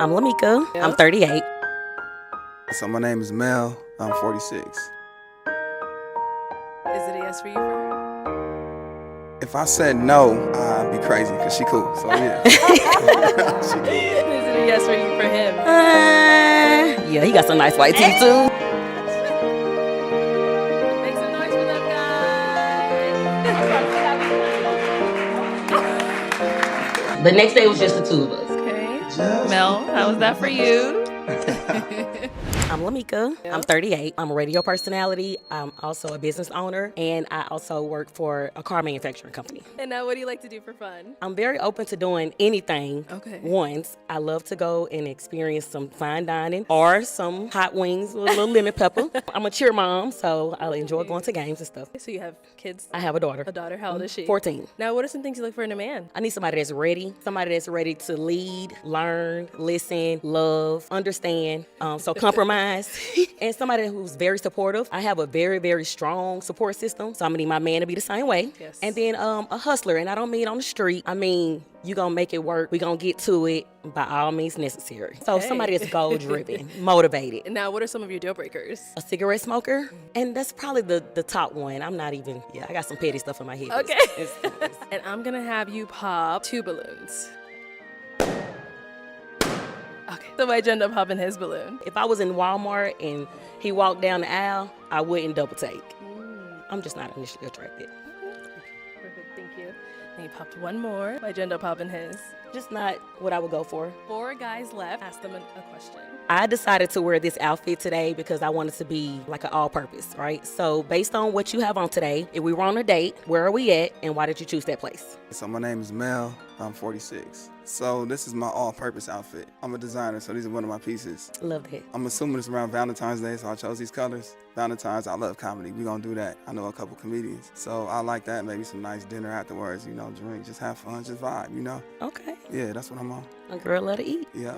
I'm Lamika. I'm 38. So my name is Mel. I'm 46. Is it a yes for you for her? If I said no, I'd be crazy because she cool. So yeah. Is it a yes for you for him? Yeah, he got some nice white teeth too. Make some noise for them guys. The next day was just the two of us. Okay. Mel, how was that for you? I'm Lamika. I'm 38. I'm a radio personality. I'm also a business owner, and I also work for a car manufacturing company. And now what do you like to do for fun? I'm very open to doing anything. Okay. Once, I love to go and experience some fine dining or some hot wings with a little lemon pepper. I'm a cheer mom, so I enjoy going to games and stuff. So you have kids? I have a daughter. A daughter. How old is she? 14. Now, what are some things you look for in a man? I need somebody that's ready to lead, learn, listen, love, understand, so compromise, and somebody who's very supportive. I have a very, very strong support system, so I'm gonna need my man to be the same way. Yes. And then a hustler, and I don't mean on the street. I mean, you gonna make it work. We gonna get to it by all means necessary. So Okay. somebody that's goal-driven, motivated. And now, what are some of your deal breakers? A cigarette smoker, and that's probably the top one. I'm not even, I got some petty stuff in my head. Okay. It's- And I'm gonna have you pop 2 balloons. Okay. So why'd you end up popping his balloon? If I was in Walmart and he walked down the aisle, I wouldn't double take. I'm just not initially attracted. Perfect, thank you. And you popped 1 more. Why'd you end up popping his? Just not what I would go for. 4 guys left. Ask them a question. I decided to wear this outfit today because I wanted to be like an all-purpose, right? So based on what you have on today, if we were on a date, where are we at and why did you choose that place? So my name is Mel. I'm 46. So this is my all-purpose outfit. I'm a designer, so these are one of my pieces. Love that. I'm assuming it's around Valentine's Day, so I chose these colors. Valentine's, I love comedy. We're gonna do that. I know a couple comedians. So I like that. Maybe some nice dinner afterwards, drink, just have fun, just vibe, Okay. Yeah, that's what I'm on. A girl love to eat. Yeah.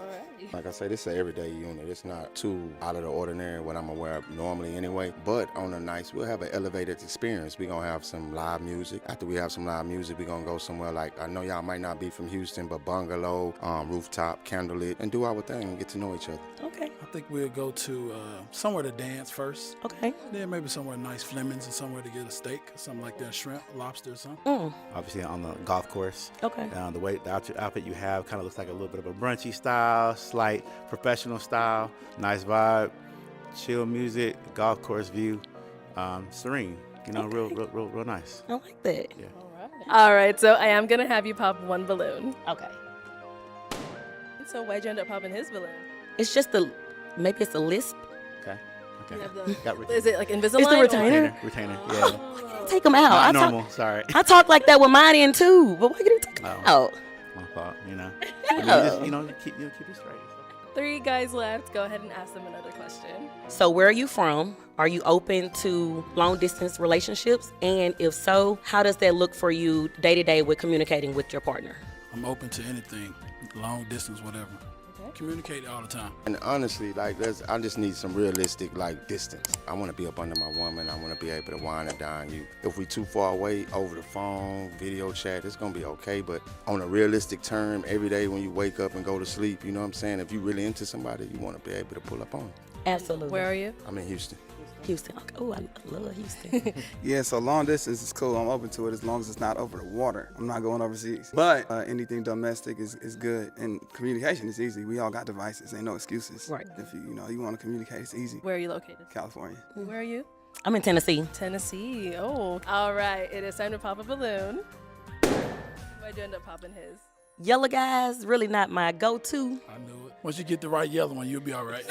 Like I say, this is an everyday unit. It's not too out of the ordinary what I'm gonna wear normally anyway. But on the nights, we'll have an elevated experience. We're gonna have some live music. After we have some live music, we're gonna go somewhere like, I know y'all might not be from Houston, but bungalow, rooftop, candlelit, and do our thing and get to know each other. Okay. I think we'll go to somewhere to dance first. Okay. Then maybe somewhere nice, Fleming's, and somewhere to get a steak, something like that, shrimp, lobster, or something. Obviously on the golf course. Okay. The outfit you have kind of looks like a little bit of a brunchy style, slight professional style, nice vibe, chill music, golf course view, serene. Real nice. I like that. Yeah. All right, so I am gonna have you pop 1 balloon. Okay. So why'd you end up popping his balloon? It's just maybe it's a lisp. Okay. You have the- Got retainer. Is it like Invisalign? It's the or- retainer. Retainer. Yeah. Take them out. Not normal. Sorry. I talk like that with mine in too, but why you didn't take them Oh. out? My fault. Keep it straight. 3 guys left. Go ahead and ask them another question. So where are you from? Are you open to long distance relationships? And if so, how does that look for you day to day with communicating with your partner? I'm open to anything, long distance, whatever. Communicate all the time. And honestly, I just need some realistic, distance. I want to be up under my woman. I want to be able to wine and dine you. If we too far away, over the phone, video chat, it's going to be okay. But on a realistic term, every day when you wake up and go to sleep, you know what I'm saying? If you're really into somebody, you want to be able to pull up on them. Absolutely. Where are you? I'm in Houston. Houston. Okay. Oh, I love Houston. Yeah, so long distance is cool. I'm open to it as long as it's not over the water. I'm not going overseas. But anything domestic is good. And communication is easy. We all got devices. Ain't no excuses. Right. If you want to communicate, it's easy. Where are you located? California. Where are you? I'm in Tennessee. Tennessee. Oh. All right. It is time to pop a balloon. Why'd you end up popping his? Yellow guys, really not my go-to. I knew it. Once you get the right yellow one, you'll be all right.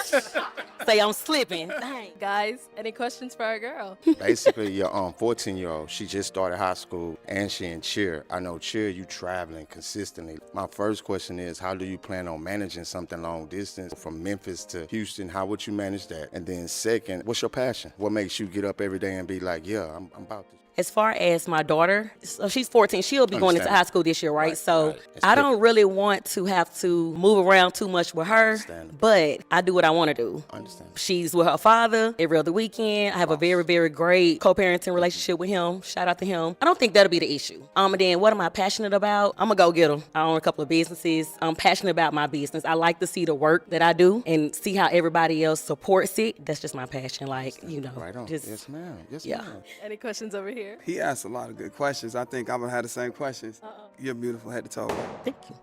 Say I'm slipping. Dang. Guys, any questions for our girl? Basically, your 14-year-old, she just started high school and she in cheer. I know cheer, you traveling consistently. My first question is, how do you plan on managing something long distance from Memphis to Houston? How would you manage that? And then second, what's your passion? What makes you get up every day and be like, yeah, I'm about this? As far as my daughter, so she's 14. She'll be going into Understand. high school this year, right? So right. It's I quick. don't really want to have to move around too much with her, Understandable. but I do what I want to do. Understand. She's with her father every other weekend. I have a very, very great co-parenting relationship with him. Shout out to him. I don't think that'll be the issue. And then what am I passionate about? I'm a go-getter. I own a couple of businesses. I'm passionate about my business. I like to see the work that I do and see how everybody else supports it. That's just my passion. Like, you know, Right on. just Yes, ma'am. Yes, yeah. ma'am. Any questions over here? He asked a lot of good questions. I think I'm gonna have the same questions. You're beautiful head to toe. thank you.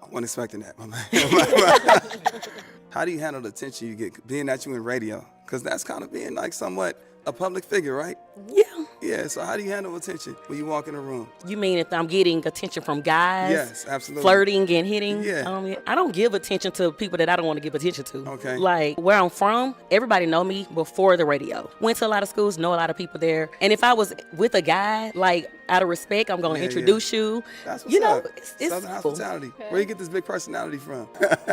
I wasn't expecting that, my man. How do you handle the attention you get being that you in radio? Because that's kind of being like somewhat a public figure, right? Yeah. Yeah, so how do you handle attention when you walk in a room? You mean if I'm getting attention from guys? Yes, absolutely. Flirting and hitting? Yeah. I don't give attention to people that I don't want to give attention to. Okay. Like, where I'm from, everybody know me before the radio. Went to a lot of schools, know a lot of people there. And if I was with a guy, like, out of respect, I'm going to Yeah, introduce you. That's what's You know, up. it's Southern simple. hospitality. Where you get this big personality from?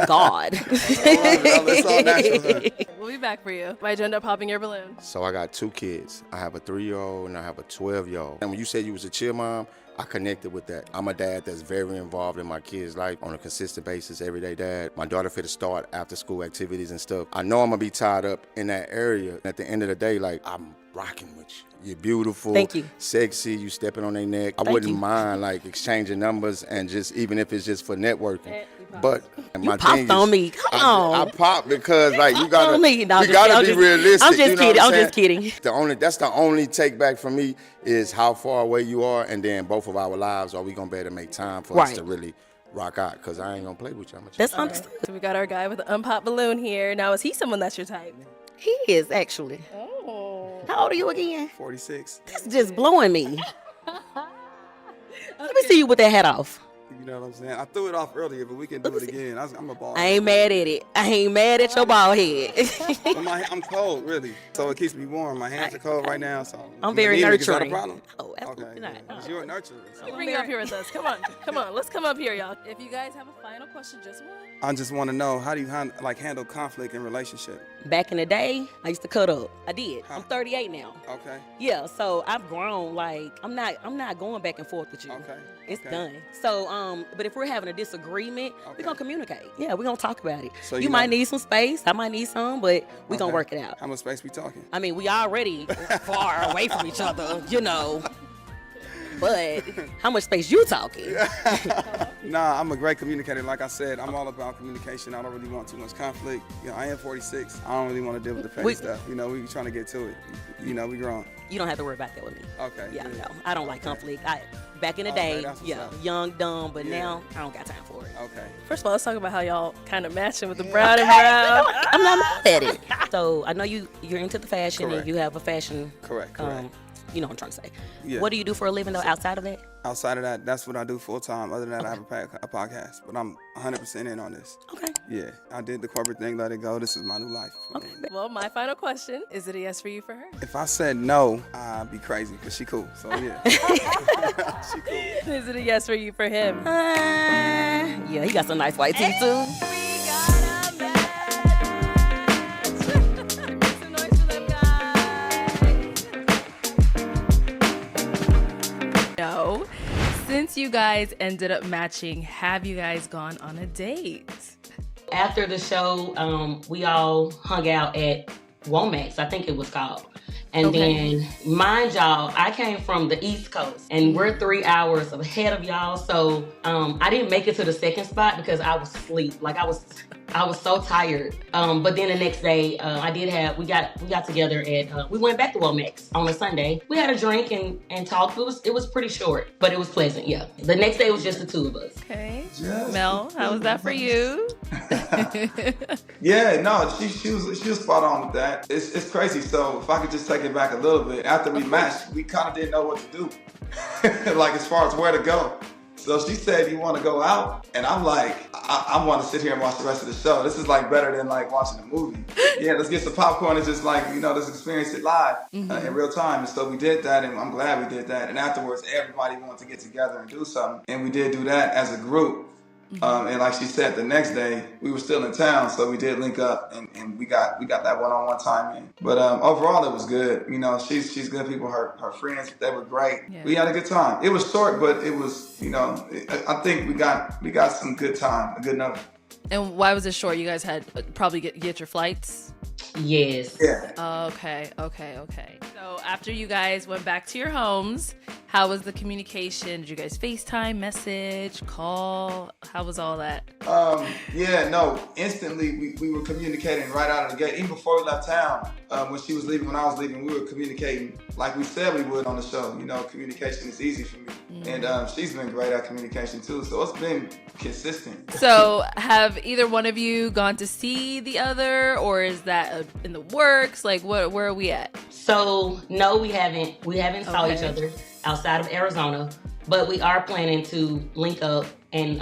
God. It's all natural, huh? We'll be back for you. Why'd you end up popping your balloon? So I got 2 kids. I have a 3-year-old and I have a 12-year-old. And when you said you was a chill mom, I connected with that. I'm a dad that's very involved in my kids' life on a consistent basis, everyday dad. My daughter fit to start after school activities and stuff. I know I'm gonna be tied up in that area. At the end of the day, like, I'm rocking with you. You're beautiful. Thank you. Sexy. You stepping on their neck. I Thank wouldn't you. mind like exchanging numbers and just even if it's just for networking. But You popped on me. Come on. I popped because like you gotta on me. No, you just gotta kidding. be I'm just- realistic. I'm just you know kidding. what I'm just saying? kidding. That's the only take back from me is how far away you are, and then both of our lives are we gonna be able to make time for us Right. to really rock out? Because I ain't gonna play with you. That's understood. So we got our guy with the unpopped balloon here. Now, is he someone that's your type? He is, actually. Oh. How old are you again? 46. That's just blowing me. Let me see you with that hat off. You know what I'm saying? I threw it off earlier, but we can do it again. I'm a ball. I ain't mad at it. I ain't mad at your bald head. But I'm cold, really. So it keeps me warm. My hands are cold right now, so I'm very anemic. Is that a nurturing. problem? Oh, absolutely Okay. not. You're a nurturer. Let me bring you up here with us. Come on. Come on. Let's come up here, y'all. If you guys have a final question, just one. I just want to know, how do you handle conflict in relationship? Back in the day, I used to cut up. I did. I'm 38 now. Okay. Yeah, so I've grown. Like I'm not going back and forth with you. Okay. It's Okay. done. So, but if we're having a disagreement, Okay. we're gonna communicate. Yeah, we're gonna talk about it. So you you might know- need some space. I might need some, but we're gonna Okay. work it out. How much space we talking? I mean, we already far away from each other, you know. But how much space you talking? Nah, I'm a great communicator. Like I said, I'm all about communication. I don't really want too much conflict. You know, I am 46. I don't really want to deal with the petty stuff. You know, we trying to get to it. You know, we growing. You don't have to worry about that with me. Okay. Yeah, good. no, I don't like conflict. Back in the Okay, day, that's what's yeah, up. young, dumb, but Yeah. now I don't got time for it. Okay. First of all, let's talk about how y'all kind of matching with the brown and brown. I'm not mad at it. So I know you're into the fashion Correct. and you have a fashion. Correct. You know what I'm trying to say. Yeah. What do you do for a living though outside of that? Outside of that, that's what I do full time. Other than that, I have a podcast. But I'm 100% in on this. Okay. Yeah, I did the corporate thing, let it go. This is my new life. Okay. Well, my final question is it a yes for you for her? If I said no, I'd be crazy because she cool. So yeah. She cool. Is it a yes for you for him? Yeah, he got some nice white teeth too. No. Since you guys ended up matching, have you guys gone on a date? After the show, we all hung out at Womack's, I think it was called. And Okay. then, mind y'all, I came from the East Coast, and we're 3 hours ahead of y'all. So I didn't make it to the second spot because I was asleep. Like I was so tired. But then the next day, we got together at we went back to Womack's on a Sunday. We had a drink and talked. It was pretty short, but it was pleasant. Yeah. The next day was just the two of us. Okay. Mel, how was that for you? Yeah, no, she was spot on with that. It's crazy. So if I could just take it back a little bit, after we matched, we kind of didn't know what to do, like as far as where to go. So she said, "You want to go out?" And I'm like, I want to sit here and watch the rest of the show. This is like better than like watching a movie. Yeah, let's get some popcorn and just like, let's experience it live in real time. And so we did that, and I'm glad we did that. And afterwards, everybody wanted to get together and do something. And we did do that as a group. And like she said, the next day we were still in town, so we did link up and we got that one-on-one time in. But overall, it was good. You know, she's good people. Her friends, they were great. Yeah. We had a good time. It was short, but it was, you know, I think we got some good time, a good number. And why was it short? You guys had probably get your flights? Yes. Yeah. Okay. So after you guys went back to your homes, how was the communication? Did you guys FaceTime, message, call? How was all that? Instantly we were communicating right out of the gate. Even before we left town, when she was leaving, when I was leaving, we were communicating like we said we would on the show. You know, communication is easy for me. And she's been great at communication too, so it's been consistent. So have either one of you gone to see the other, or is that in the works? Like, where are we at? So no, we haven't saw each other outside of Arizona, but we are planning to link up and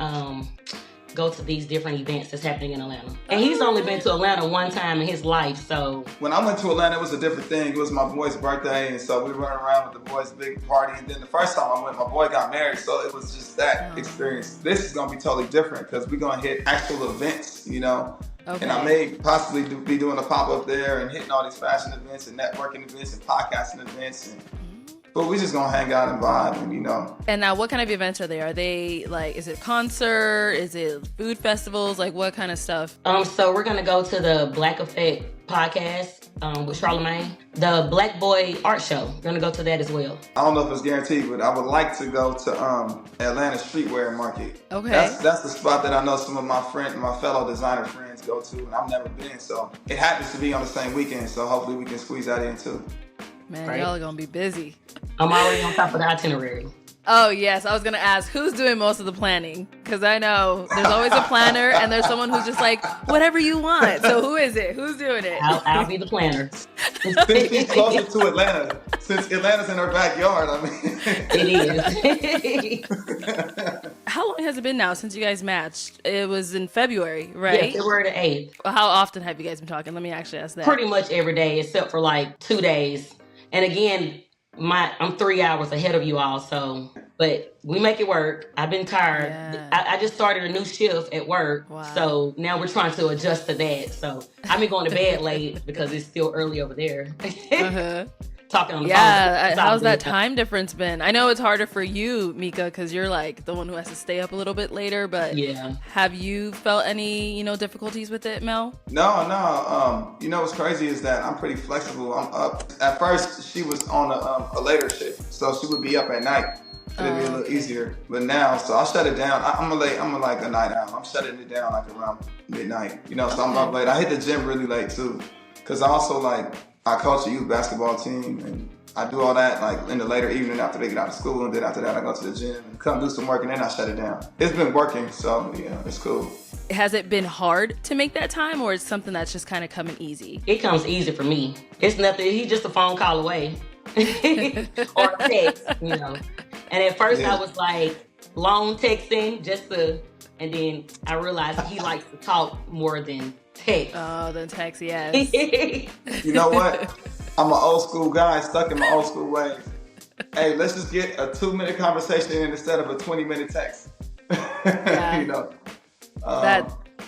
go to these different events that's happening in Atlanta. And he's only been to Atlanta one time in his life, so. When I went to Atlanta, it was a different thing. It was my boy's birthday, and so we were running around with the boys' big party. And then the first time I went, my boy got married, so it was just that experience. This is gonna be totally different because we're gonna hit actual events, you know. Okay. And I may possibly be doing a pop-up there and hitting all these fashion events and networking events and podcasting events. But we just gonna hang out and vibe, and you know. And now, what kind of events are they? Are they like, is it concert? Is it food festivals? Like, what kind of stuff? So we're gonna go to the Black Effect podcast with Charlamagne, the Black Boy Art Show. We're gonna go to that as well. I don't know if it's guaranteed, but I would like to go to Atlanta Streetwear Market. Okay. That's the spot that I know some of my fellow designer friends go to, and I've never been. So it happens to be on the same weekend, so hopefully we can squeeze that in too. Man, Right. y'all are gonna be busy. I'm already on top of the itinerary. Oh, yes. I was going to ask, who's doing most of the planning? Because I know there's always a planner and there's someone who's just like, whatever you want. So who is it? Who's doing it? I'll be the planner. Since she's closer to Atlanta, since Atlanta's in her backyard, I mean. It is. How long has it been now since you guys matched? It was in February, right? Yeah, February the 8th. How often have you guys been talking? Let me actually ask that. Pretty much every day except for like 2 days. And again, I'm 3 hours ahead of you all, so, but we make it work. I've been tired. Yeah. I just started a new shift at work, Wow. so now we're trying to adjust to that. So I've been going to bed late because it's still early over there. Uh-huh. Talking on the Yeah, phone. how's that time difference been? I know it's harder for you, Mika, because you're like the one who has to stay up a little bit later, but Yeah. have you felt any, difficulties with it, Mel? No. You know what's crazy is that I'm pretty flexible. I'm up. At first, she was on a later shift, so she would be up at night. It'd be a little easier. But now, so I'll shut it down. I'm like a night owl. I'm shutting it down like around midnight. So I'm up late. I hit the gym really late too, because I also I coach a youth basketball team, and I do all that like in the later evening after they get out of school, and then after that I go to the gym and come do some work, and then I shut it down. It's been working, so yeah, it's cool. Has it been hard to make that time, or is it something that's just kind of coming easy? It comes easy for me. It's nothing. He's just a phone call away. Or a text, And at first I was like long texting and then I realized he likes to talk more than text. Oh, then text, yes. You know what? I'm an old school guy stuck in my old school ways. Hey, let's just get a 2-minute conversation in instead of a 20-minute text. Yeah.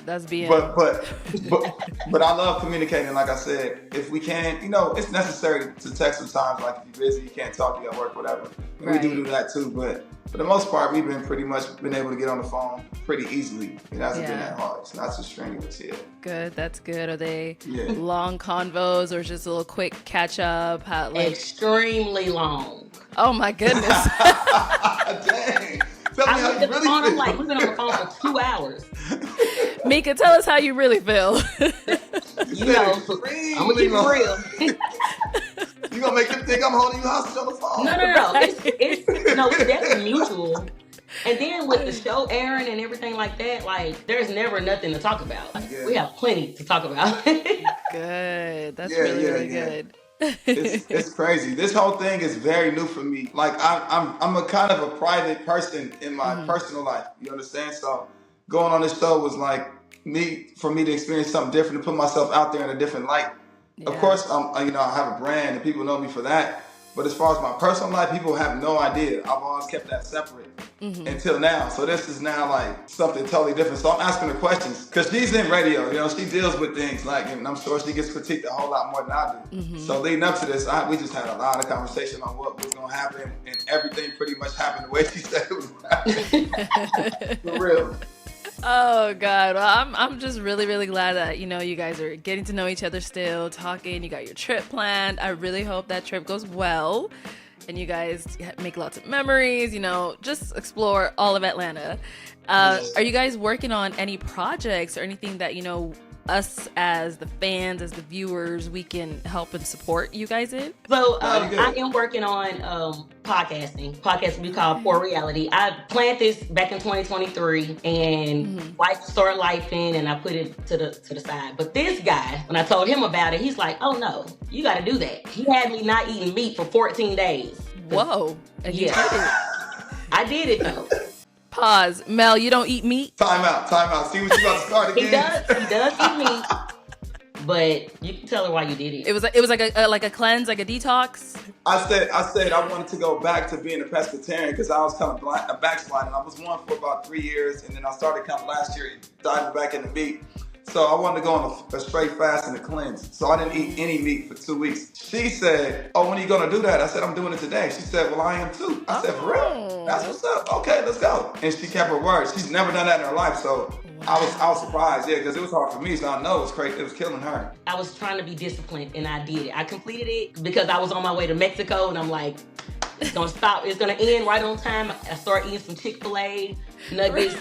That's being. But I love communicating. Like I said, if we can, it's necessary to text sometimes. Like if you're busy, you can't talk, you got work, whatever. Right. We do that too. But for the most part, we've been able to get on the phone pretty easily. It hasn't been that hard. It's not too strenuous yet. Good. That's good. Are they long convos or just a little quick catch up? Extremely long. Oh my goodness. Dang. Tell me how you really feel. I'm like, we've been on the phone for 2 hours. Mika, tell us how you really feel. I'm gonna keep it real. You gonna make them think I'm holding you hostage on the phone? No. It's definitely mutual. And then with the show airing and everything like that, there's never nothing to talk about. We have plenty to talk about. Good. That's really good. It's crazy. This whole thing is very new for me. I'm a kind of a private person in my personal life. You understand? So going on this show was for me to experience something different, to put myself out there in a different light. Yeah. Of course, I have a brand and people know me for that. But as far as my personal life, people have no idea. I've always kept that separate until now. So this is now like something totally different. So I'm asking her questions because she's in radio. You know, she deals with things like, and I'm sure she gets critiqued a whole lot more than I do. So leading up to this, we just had a lot of conversation on what was going to happen, and everything pretty much happened the way she said it was happening. For real. Oh God! Well, I'm just really glad that you guys are getting to know each other still, talking. You got your trip planned. I really hope that trip goes well, and you guys make lots of memories. Just explore all of Atlanta. Are you guys working on any projects or anything that us as the fans, as the viewers, we can help and support you guys in? So I am working on podcasting we call Poor Reality. I planned this back in 2023 and life started lifing and I put it to the side. But this guy, when I told him about it, he's like, oh no, you got to do that. He had me not eating meat for 14 days. Whoa. And you did it. I did it though. Pause. Mel, you don't eat meat? Time out. See what you about to start again. He does eat meat. But you can tell her why you did it. It was like a cleanse, like a detox. I said I wanted to go back to being a pescatarian because I was kind of backsliding. I was one for about 3 years, and then I started kind of last year diving back into meat. So I wanted to go on a straight fast and a cleanse. So I didn't eat any meat for 2 weeks. She said, oh, when are you going to do that? I said, I'm doing it today. She said, well, I am too. I said, for real? That's what's up. Okay, let's go. And she kept her word. She's never done that in her life. So I was surprised, because it was hard for me. So I know it was crazy. It was killing her. I was trying to be disciplined and I did it. I completed it because I was on my way to Mexico and I'm like, it's going to stop. It's going to end right on time. I started eating some Chick-fil-A nuggets.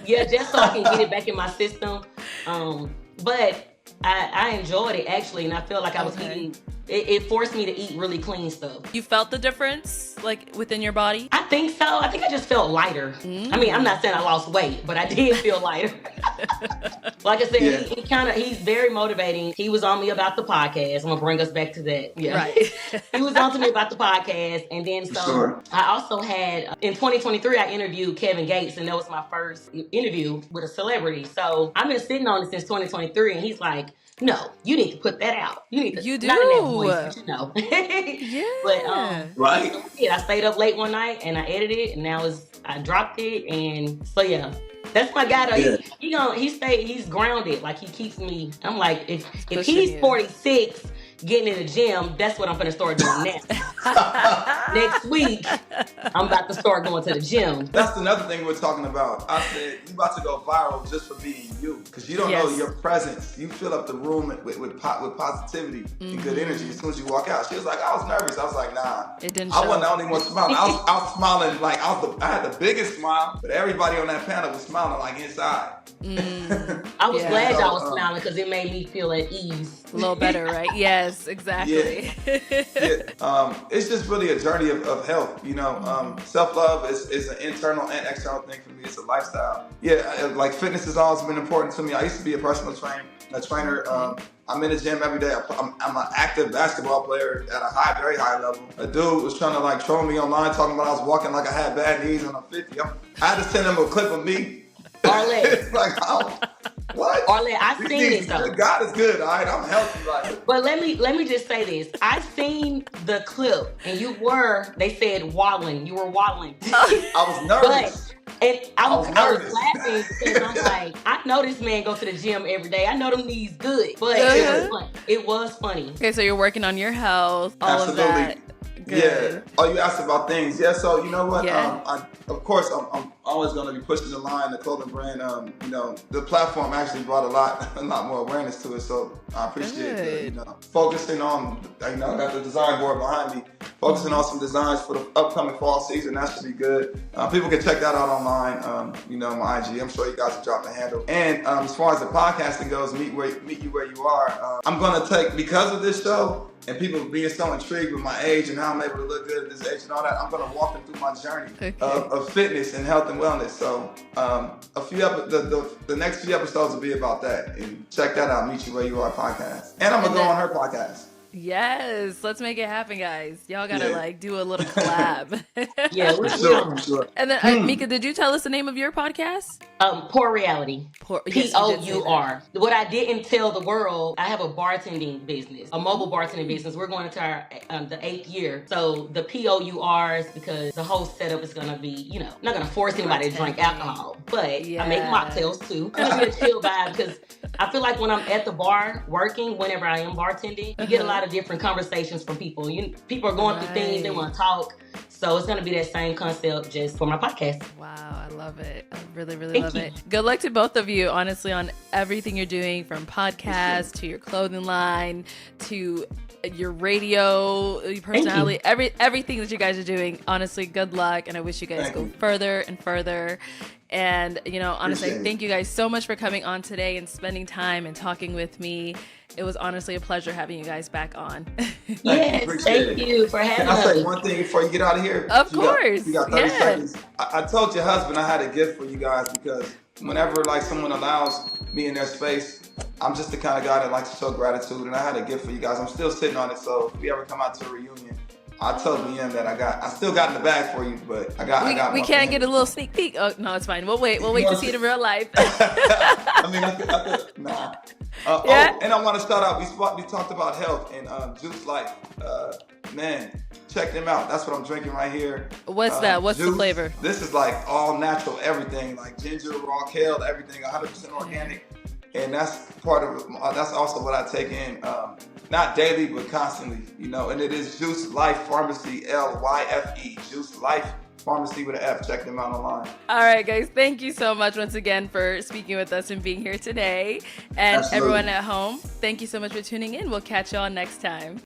Just so I can get it back in my system. But I enjoyed it actually, and I felt like I was eating. It forced me to eat really clean stuff. You felt the difference, like within your body? I think so. I think I just felt lighter. I mean, I'm not saying I lost weight, but I did feel lighter. Like I said, he's very motivating. He was on me about the podcast. I'm gonna bring us back to that. Yeah. Right. He was on to me about the podcast, and then I also had in 2023 I interviewed Kevin Gates, and that was my first interview with a celebrity. So I've been sitting on it since 2023, and he's like, no, you need to put that out. You need to. You do. Not in that voice, but Yeah. But right. I stayed up late one night and I edited it, and now I dropped it, and so yeah. That's my guy though. Yeah. He's grounded. Like he keeps me. I'm like, if he's 46 getting in the gym, that's what I'm gonna start doing now. Next week, I'm about to start going to the gym. That's another thing we're talking about. I said, you about to go viral just for being you. Because you don't know your presence. You fill up the room with positivity and good energy as soon as you walk out. She was like, I was nervous. I was like, nah. It didn't I show. wasn't the only one smiling. I was smiling like I had the biggest smile, but everybody on that panel was smiling like inside. I was glad y'all was smiling because it made me feel at ease. A little better, right? Yes, exactly. It's just really a journey of health, Self-love is an internal and external thing for me. It's a lifestyle. Like fitness has always been important to me. I used to be a personal trainer. I'm in the gym every day. I'm an active basketball player at a very high level. A dude was trying to troll me online talking about I was walking like I had bad knees and I'm 50. I had to send him a clip of me. Arlette. What? Arlette, I seen it though. God is good, all right? I'm healthy. But let me just say this. I seen the clip and they said waddling. You were waddling. I was nervous. I was laughing because I'm like, I know this man go to the gym every day. I know them knees good. But it was funny. Okay, so you're working on your health, all Absolutely. of that. Good. Yeah. Oh, you asked about things. Yeah, so you know what? Yeah. Of course, I'm always going to be pushing the line, the clothing brand. The platform actually brought a lot more awareness to it. So I appreciate it. Focusing on, I got the design board behind me. Focusing on some designs for the upcoming fall season. That should be good. People can check that out online. My IG. I'm sure you guys will drop the handle. And as far as the podcasting goes, meet you where you are. I'm going to take, because of this show, and people being so intrigued with my age and how I'm able to look good at this age and all that, I'm going to walk them through my journey of fitness and health and wellness. So the next few episodes will be about that. And check that out, Meet You Where You Are podcast. And I'm going to go on her podcast. Yes, let's make it happen, guys. Y'all gotta like do a little collab. Yeah, For we're sure, for sure. And then Mika, did you tell us the name of your podcast? Poor Reality. Yes, you did say P-O-U-R. What I didn't tell the world, I have a bartending business, a mobile bartending business. We're going into our the 8th year. So the P-O-U-R is because the whole setup is gonna be, you know, not gonna force anybody to drink alcohol, but I make mocktails too. It's gonna be a chill vibe because I feel like when I'm at the bar working, whenever I am bartending, you get a lot of different conversations from people. People are going through things, they want to talk. So it's going to be that same concept just for my podcast. Wow, I love it. I really, really love it. Good luck to both of you, honestly, on everything you're doing, from podcast to your clothing line to your radio, your personality, everything that you guys are doing. Honestly, good luck, and I wish you guys go further and further. And, you know, honestly, thank you guys so much for coming on today and spending time and talking with me. It was honestly a pleasure having you guys back on. Yes, thank you for having us. Can I say one thing before you get out of here? Of course. You got 30 seconds. I told your husband I had a gift for you guys because whenever like someone allows me in their space, I'm just the kind of guy that likes to show gratitude, and I had a gift for you guys. I'm still sitting on it, so if we ever come out to a reunion, I told BM that I still got in the bag for you, but I got. We can't get a little sneak peek. Oh no, it's fine. We'll wait to see it in real life. I mean, I could nah. Oh, and I want to shout out. We talked about health and Juice Life. Man, check them out. That's what I'm drinking right here. What's that? What's the flavor? This is like all natural, everything like ginger, raw kale, everything, 100% organic. And that's that's also what I take in, not daily, but constantly, you know, and it is Juice Life Pharmacy, L-Y-F-E, Juice Life Pharmacy with an F. Check them out online. All right, guys. Thank you so much once again for speaking with us and being here today. And everyone at home, thank you so much for tuning in. We'll catch you all next time.